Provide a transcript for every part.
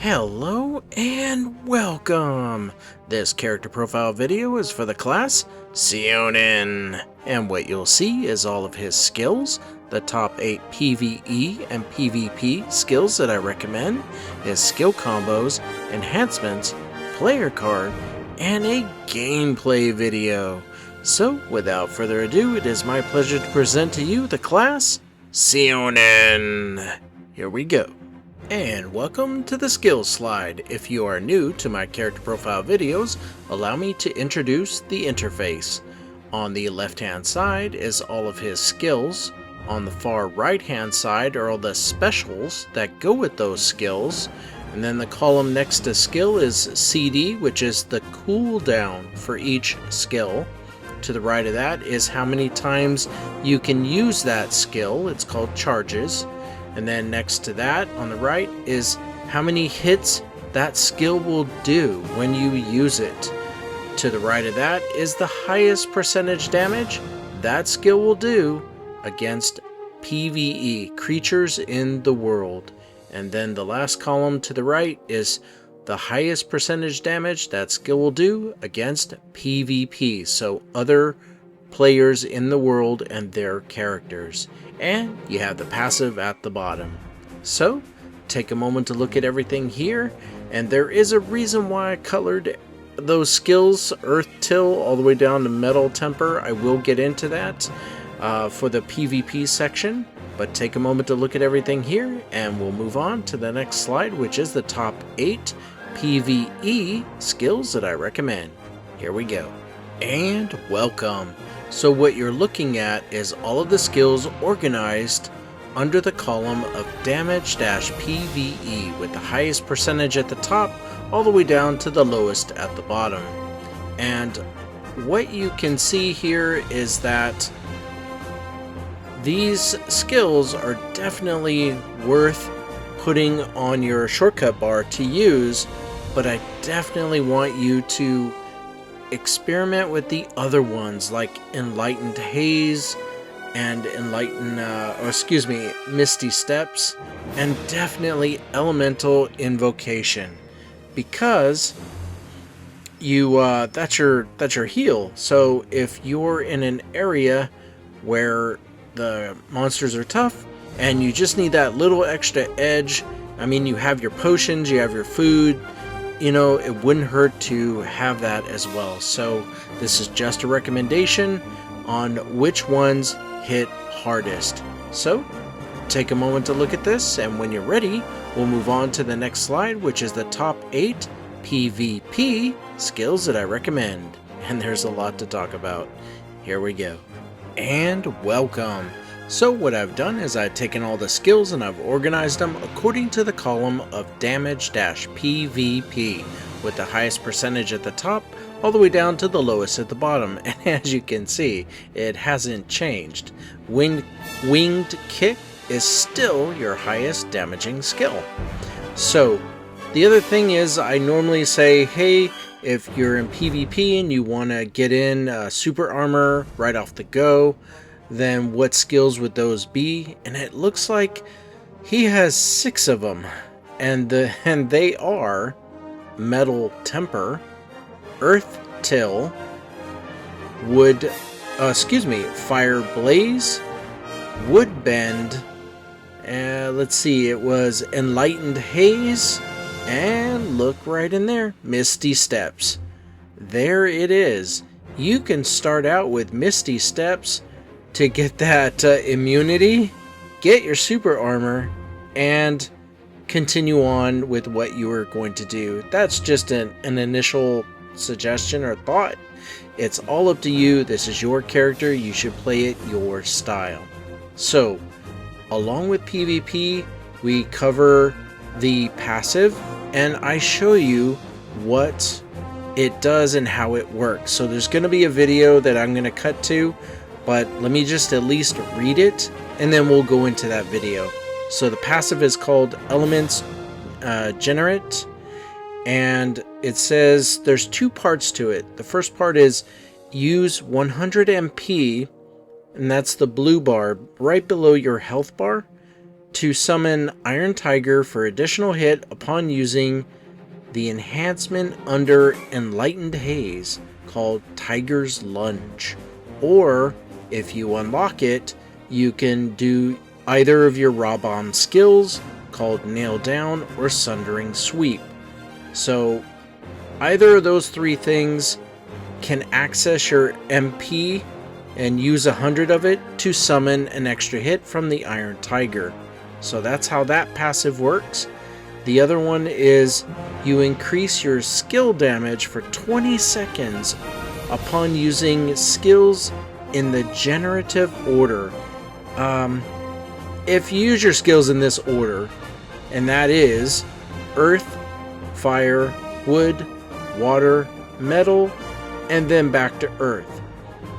Hello and welcome! This character profile video is for the class Seonin, and what you'll see is all of his skills, the top 8 PVE and PVP skills that I recommend, his skill combos, enhancements, player card, and a gameplay video. So without further ado, it is my pleasure to present to you the class Seonin. Here we go. And welcome to the skills slide. If you are new to my character profile videos, allow me to introduce the interface. On the left hand side is all of his skills. On the far right hand side are all the specials that go with those skills. And then the column next to skill is CD, which is the cooldown for each skill. To the right of that is how many times you can use that skill. It's called charges. And then next to that on the right is how many hits that skill will do when you use it. To the right of that is the highest percentage damage that skill will do against PVE, creatures in the world. And then the last column to the right is the highest percentage damage that skill will do against PvP, so other players in the world and their characters. And you have the passive at the bottom. So take a moment to look at everything here, and there is a reason why I colored those skills, Earth Till all the way down to Metal Temper. I will get into that for the PvP section, but take a moment to look at everything here and we'll move on to the next slide, which is the top 8 PvE skills that I recommend. Here we go. And welcome. So what you're looking at is all of the skills organized under the column of damage-PVE, with the highest percentage at the top all the way down to the lowest at the bottom. And what you can see here is that these skills are definitely worth putting on your shortcut bar to use, but I definitely want you to experiment with the other ones like Enlightened Haze and Misty Steps, and definitely Elemental Invocation, because you that's your heal. So if you're in an area where the monsters are tough and you just need that little extra edge, I mean, you have your potions, you have your food, you know, it wouldn't hurt to have that as well. So this is just a recommendation on which ones hit hardest. So take a moment to look at this, and when you're ready, we'll move on to the next slide, which is the top 8 PvP skills that I recommend. And there's a lot to talk about. Here we go. And welcome. So what I've done is I've taken all the skills and I've organized them according to the column of damage-PVP, with the highest percentage at the top all the way down to the lowest at the bottom. And as you can see, it hasn't changed. Winged Kick is still your highest damaging skill. So the other thing is, I normally say, hey, if you're in PvP and you want to get in super armor right off the go, then what skills would those be? And it looks like he has 6 of them, and they are Metal Temper, Earth Till, Fire Blaze, Wood Bend, let's see, it was Enlightened Haze, and look right in there, Misty Steps. There it is. You can start out with Misty Steps to get that immunity, get your super armor, and continue on with what you are going to do. That's just an initial suggestion or thought. It's all up to you. This is your character. You should play it your style. So, along with PvP, we cover the passive, and I show you what it does and how it works. So there's going to be a video that I'm going to cut to, but let me just at least read it, and then we'll go into that video. So the passive is called Elements Generate, and it says there's 2 parts to it. The first part is use 100 MP, and that's the blue bar right below your health bar, to summon Iron Tiger for additional hit upon using the enhancement under Enlightened Haze called Tiger's Lunge. Or, if you unlock it, you can do either of your Raw Bomb skills called Nail Down or Sundering Sweep. So, either of those three things can access your MP and use 100 of it to summon an extra hit from the Iron Tiger. So that's how that passive works. The other one is you increase your skill damage for 20 seconds upon using skills in the generative order. If you use your skills in this order, and that is Earth, Fire, Wood, Water, Metal, and then back to Earth.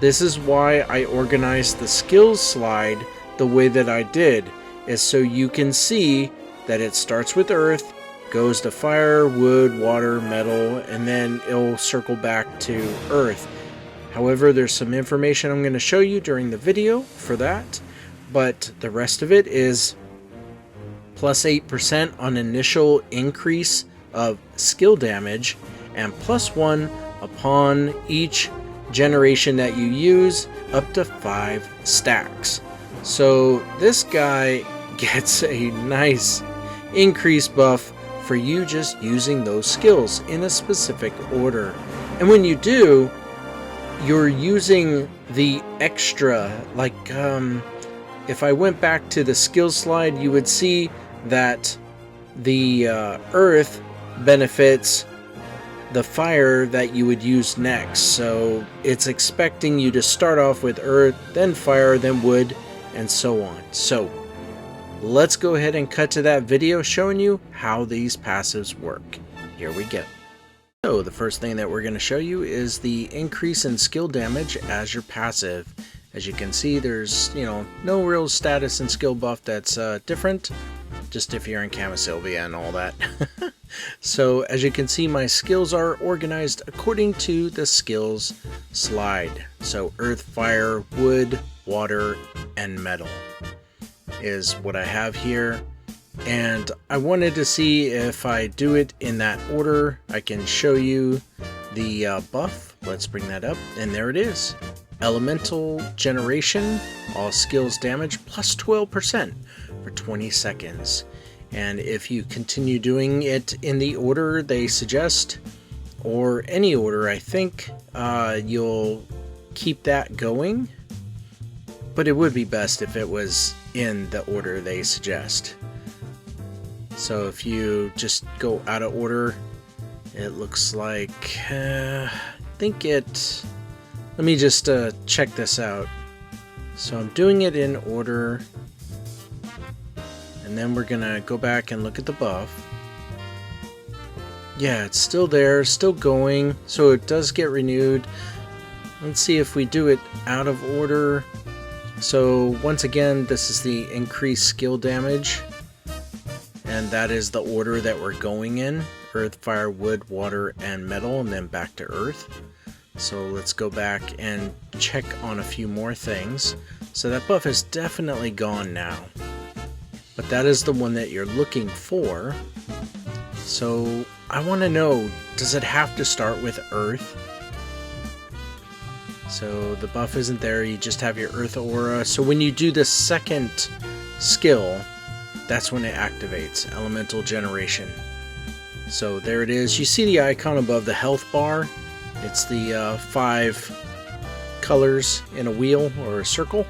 This is why I organized the skills slide the way that I did, is so you can see that it starts with Earth, goes to Fire, Wood, Water, Metal, and then it'll circle back to Earth. However, there's some information I'm going to show you during the video for that, but the rest of it is plus 8% on initial increase of skill damage, and plus 1 upon each generation that you use, up to 5 stacks. So this guy gets a nice increased buff for you just using those skills in a specific order. And when you do, you're using the extra, like if I went back to the skills slide, you would see that the Earth benefits the Fire that you would use next. So it's expecting you to start off with Earth, then Fire, then Wood, and so on. So let's go ahead and cut to that video showing you how these passives work. Here we go. So the first thing that we're going to show you is the increase in skill damage as your passive. As you can see, there's, no real status and skill buff that's different, just if you're in Camisylvia and all that. So as you can see, my skills are organized according to the skills slide. So Earth, Fire, Wood, Water, and Metal is what I have here. And I wanted to see if I do it in that order, I can show you the buff. Let's bring that up, and there it is. Elemental Generation, all skills damage plus 12% for 20 seconds. And if you continue doing it in the order they suggest, or any order, I think you'll keep that going. But it would be best if it was in the order they suggest. So if you just go out of order, it looks like, let me just check this out. So I'm doing it in order, and then we're gonna go back and look at the buff. Yeah, it's still there, still going, so it does get renewed. Let's see if we do it out of order. So once again, this is the increased skill damage, and that is the order that we're going in: Earth, Fire, Wood, Water, and Metal, and then back to Earth. So let's go back and check on a few more things. So that buff is definitely gone now, but that is the one that you're looking for. So I want to know, does it have to start with Earth? So the buff isn't there, you just have your Earth aura. So when you do the second skill, that's when it activates, Elemental Generation. So there it is. You see the icon above the health bar? It's the 5 colors in a wheel or a circle.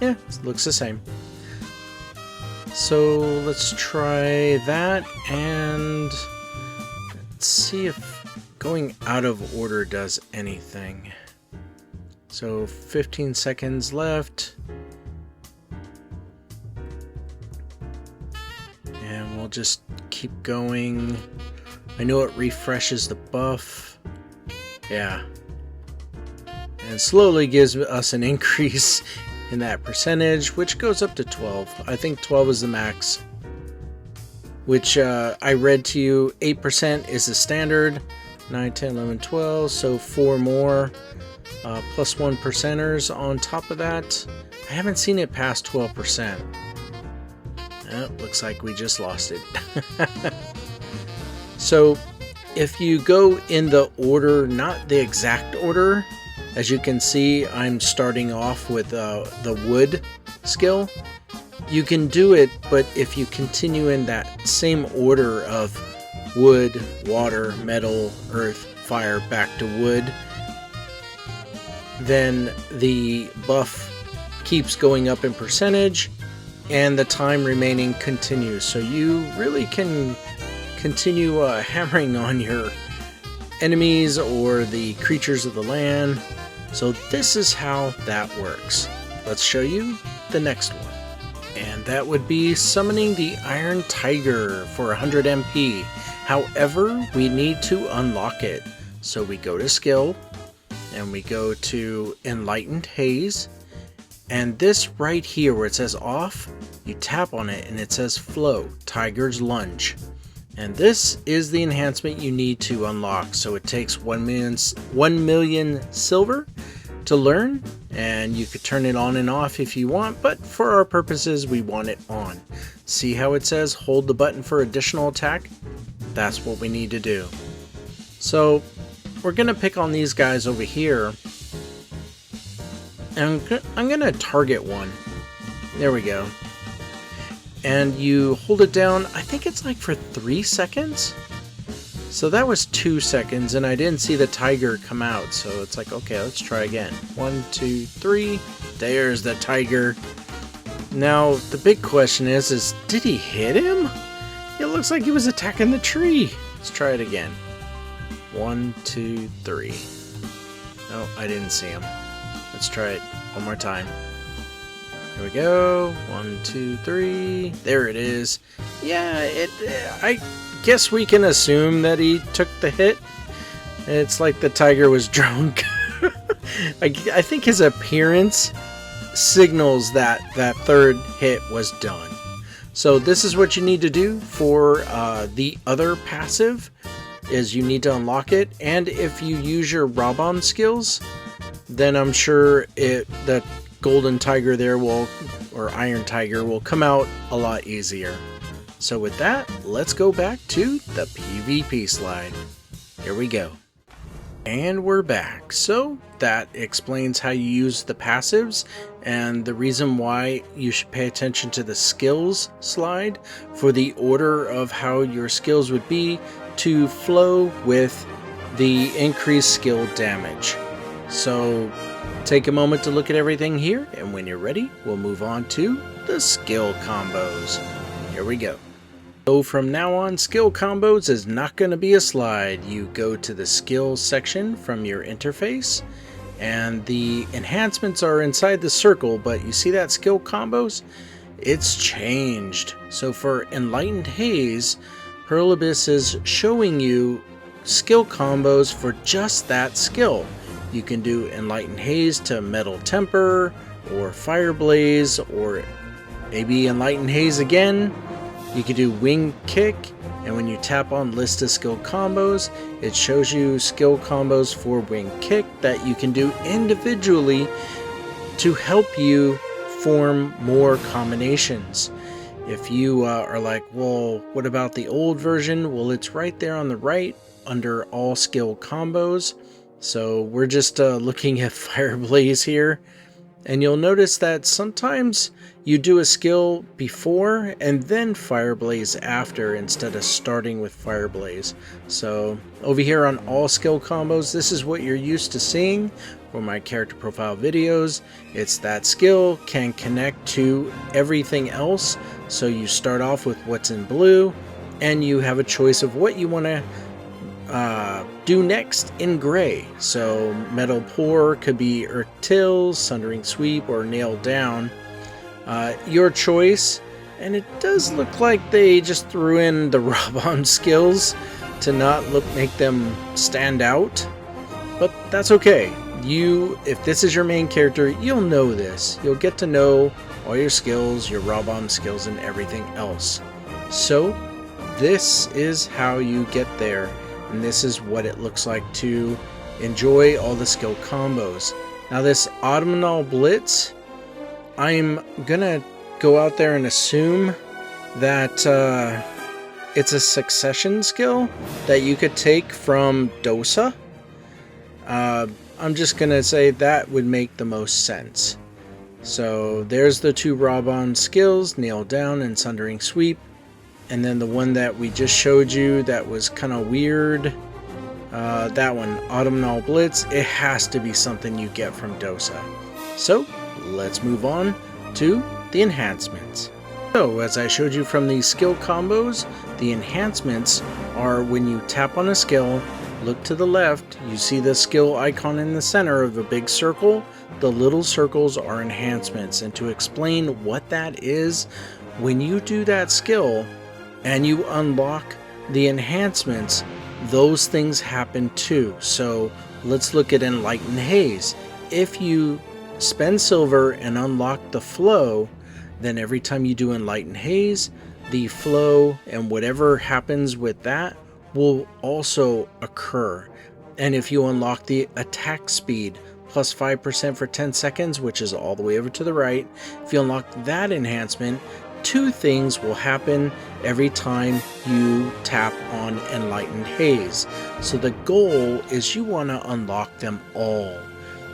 Yeah, it looks the same. So let's try that, and let's see if going out of order does anything. So 15 seconds left. And we'll just keep going. I know it refreshes the buff. Yeah. And slowly gives us an increase in that percentage, which goes up to 12. I think 12 is the max. Which I read to you, 8% is the standard. 9, 10, 11, 12. So 4 more. Plus 1 percenters on top of that. I haven't seen it past 12%. Looks like we just lost it. So if you go in the order, not the exact order, as you can see, I'm starting off with the wood skill. You can do it, but if you continue in that same order of wood, water, metal, earth, fire, back to wood, then the buff keeps going up in percentage and the time remaining continues. So you really can continue hammering on your enemies or the creatures of the land. So this is how that works. Let's show you the next one. And that would be summoning the Iron Tiger for 100 MP. However, we need to unlock it. So we go to skill and we go to Enlightened Haze. And this right here where it says off, you tap on it and it says flow, Tiger's Lunge. And this is the enhancement you need to unlock. So it takes 1 million silver to learn, and you could turn it on and off if you want, but for our purposes we want it on. See how it says hold the button for additional attack? That's what we need to do. So we're gonna pick on these guys over here, and I'm gonna target one. There we go. And you hold it down, I think it's like for 3 seconds. So that was 2 seconds, and I didn't see the tiger come out, so it's like, okay, let's try again. 1, 2, 3, there's the tiger. Now, the big question is did he hit him? It looks like he was attacking the tree. Let's try it again. 1, 2, 3. No, I didn't see him. Let's try it one more time. Here we go. 1, 2, 3. There it is. Yeah, I guess we can assume that he took the hit. It's like the tiger was drunk. I think his appearance signals that that third hit was done. So this is what you need to do for the other passive, is you need to unlock it. And if you use your Raw-Bomb skills, then I'm sure the golden tiger there will, or iron tiger, will come out a lot easier. So with that, let's go back to the PvP slide. Here we go. And we're back. So that explains how you use the passives and the reason why you should pay attention to the skills slide for the order of how your skills would be to flow with the increased skill damage. So take a moment to look at everything here, and when you're ready, we'll move on to the skill combos. Here we go. So from now on, skill combos is not going to be a slide. You go to the skills section from your interface, and the enhancements are inside the circle, but you see that skill combos? It's changed. So for Enlightened Haze, Pearl Abyss is showing you skill combos for just that skill. You can do Enlightened Haze to Metal Temper, or Fire Blaze, or maybe Enlightened Haze again. You can do Wing Kick, and when you tap on List of Skill Combos, it shows you skill combos for Wing Kick that you can do individually to help you form more combinations. If you are like, well, what about the old version? Well, it's right there on the right under All Skill Combos. So we're just looking at Fire Blaze here, and you'll notice that sometimes you do a skill before and then Fire Blaze after instead of starting with Fire Blaze. So over here on All Skill Combos, this is what you're used to seeing for my character profile videos. It's that skill can connect to everything else. So you start off with what's in blue, and you have a choice of what you want to do next in gray. So Metal Pour could be Earth Till, Sundering Sweep, or Nail Down. Your choice. And it does look like they just threw in the Raw-Bomb skills to not make them stand out, but that's okay. If this is your main character, you'll know this. You'll get to know all your skills, your Raw-Bomb skills, and everything else. So this is how you get there, and this is what it looks like to enjoy all the skill combos. Now this Autumnal Blitz, I'm gonna go out there and assume that it's a succession skill that you could take from Dosa. I'm just gonna say that would make the most sense. So there's the two Raban skills, Nail Down and Sundering Sweep. And then the one that we just showed you that was kind of weird, that one, Autumnal Blitz, it has to be something you get from Dosa. So let's move on to the enhancements. So as I showed you from these skill combos, the enhancements are when you tap on a skill, look to the left, you see the skill icon in the center of a big circle. The little circles are enhancements, and to explain what that is, when you do that skill and you unlock the enhancements, those things happen too. So let's look at Enlighten Haze. If you spend silver and unlock the flow, then every time you do Enlighten Haze, the flow and whatever happens with that will also occur. And if you unlock the attack speed plus 5% for 10 seconds, which is all the way over to the right, if you unlock that enhancement, two things will happen every time you tap on Enlightened Haze. So the goal is you want to unlock them all.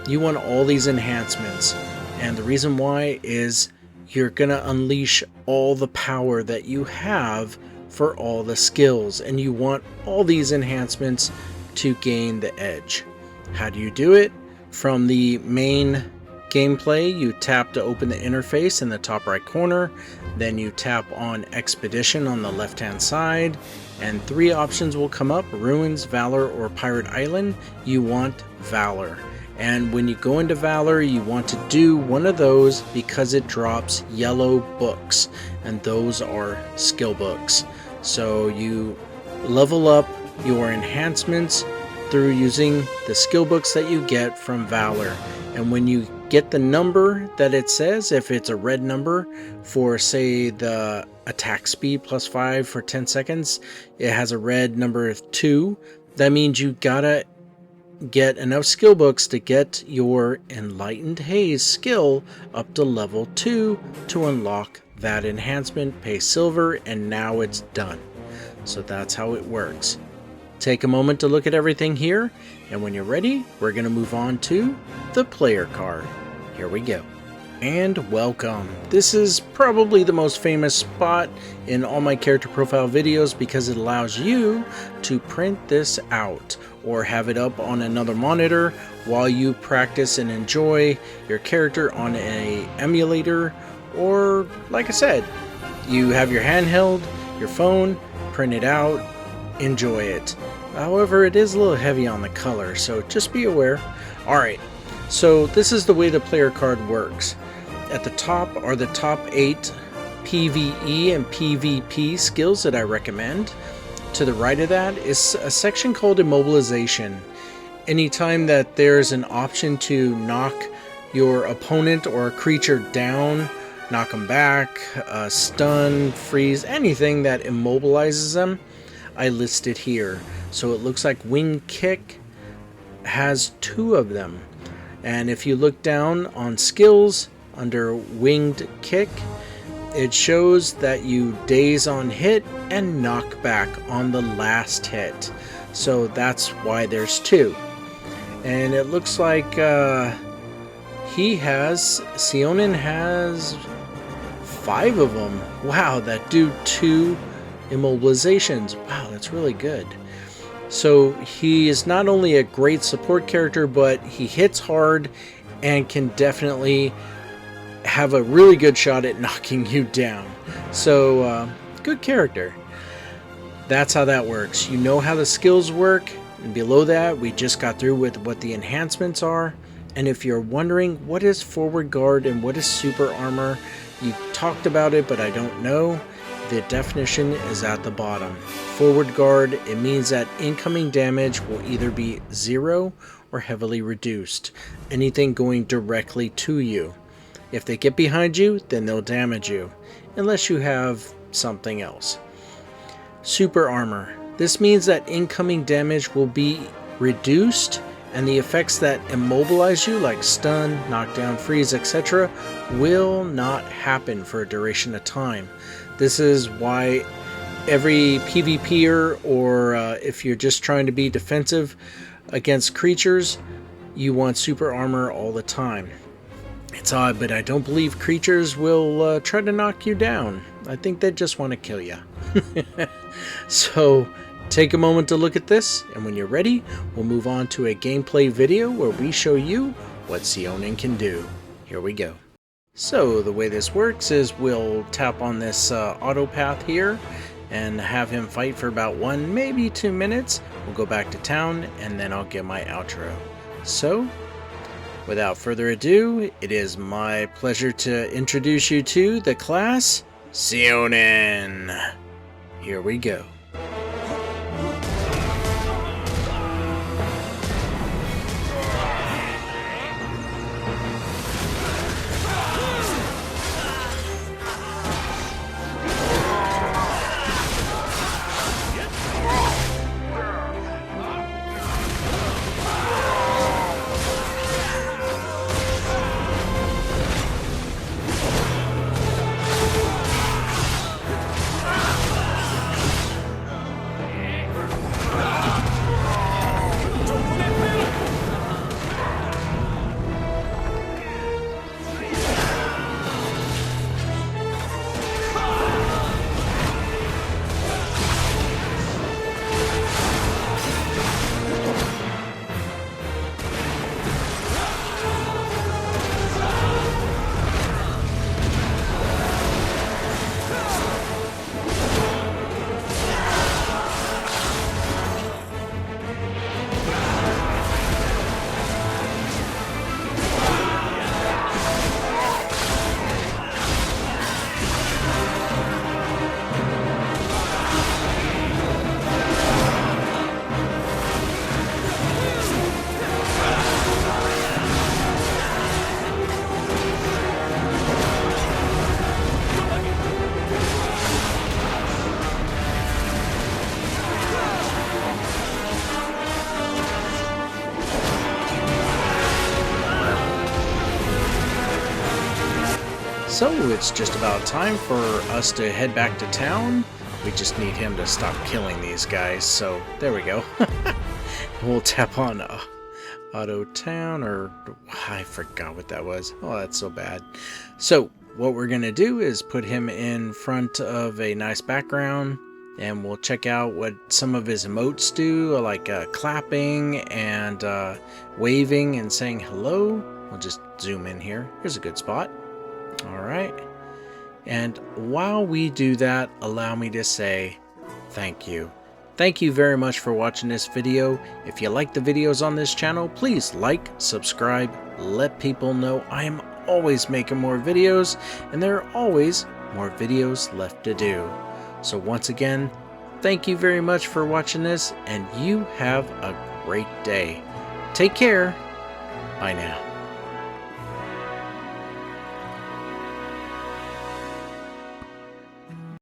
You want all these enhancements. And the reason why is you're going to unleash all the power that you have for all the skills. And you want all these enhancements to gain the edge. How do you do it? From the main gameplay, you tap to open the interface in the top right corner, then you tap on Expedition on the left hand side, and three options will come up: Ruins, Valor, or Pirate Island. You want Valor, and when you go into Valor, you want to do one of those because it drops yellow books, and those are skill books. So you level up your enhancements through using the skill books that you get from Valor. And when you get the number that it says, if it's a red number for, say, the attack speed plus 5 for 10 seconds, it has a red number 2, that means you gotta get enough skill books to get your Enlightened Haze skill up to level 2 to unlock that enhancement, pay silver, and now it's done. So that's how it works. Take a moment to look at everything here, and when you're ready, we're going to move on to the player card. Here we go. And welcome. This is probably the most famous spot in all my character profile videos because it allows you to print this out or have it up on another monitor while you practice and enjoy your character on an emulator, or like I said, you have your handheld, your phone, print it out, enjoy it. However, it is a little heavy on the color, so just be aware. Alright, so this is the way the player card works. At the top are the top 8 PVE and PVP skills that I recommend. To the right of that is a section called Immobilization. Anytime that there's an option to knock your opponent or a creature down, knock them back, stun, freeze, anything that immobilizes them, I list it here. So it looks like Wing Kick has 2 of them. And if you look down on skills under Winged Kick, it shows that you daze on hit and knock back on the last hit. So that's why there's 2. And it looks like Seonin has 5 of them. Wow, that do 2 immobilizations. Wow, that's really good. So he is not only a great support character, but he hits hard and can definitely have a really good shot at knocking you down. So good character. That's how that works. You know how the skills work, and below that we just got through with what the enhancements are. And if you're wondering what is forward guard and what is super armor, you talked about it, but I don't know. The definition is at the bottom. Forward guard, it means that incoming damage will either be 0 or heavily reduced. Anything going directly to you. If they get behind you, then they'll damage you, unless you have something else. Super armor. This means that incoming damage will be reduced, and the effects that immobilize you, like stun, knockdown, freeze, etc., will not happen for a duration of time. This is why every PvPer, or if you're just trying to be defensive against creatures, you want super armor all the time. It's odd, but I don't believe creatures will try to knock you down. I think they just want to kill you. So take a moment to look at this, and when you're ready, we'll move on to a gameplay video where we show you what Seonin can do. Here we go. So the way this works is we'll tap on this auto path here and have him fight for about 1, maybe 2 minutes. We'll go back to town, and then I'll get my outro. So, without further ado, it is my pleasure to introduce you to the class Seonin. Here we go. So it's just about time for us to head back to town. We just need him to stop killing these guys, so there we go. We'll tap on Auto Town, or I forgot what that was. Oh, that's so bad. So what we're gonna do is put him in front of a nice background, and we'll check out what some of his emotes do, like clapping and waving and saying hello. We'll just zoom in here. Here's a good spot. Alright, and while we do that, allow me to say thank you. Thank you very much for watching this video. If you like the videos on this channel, please like, subscribe, let people know I am always making more videos, and there are always more videos left to do. So once again, thank you very much for watching this, and you have a great day. Take care. Bye now.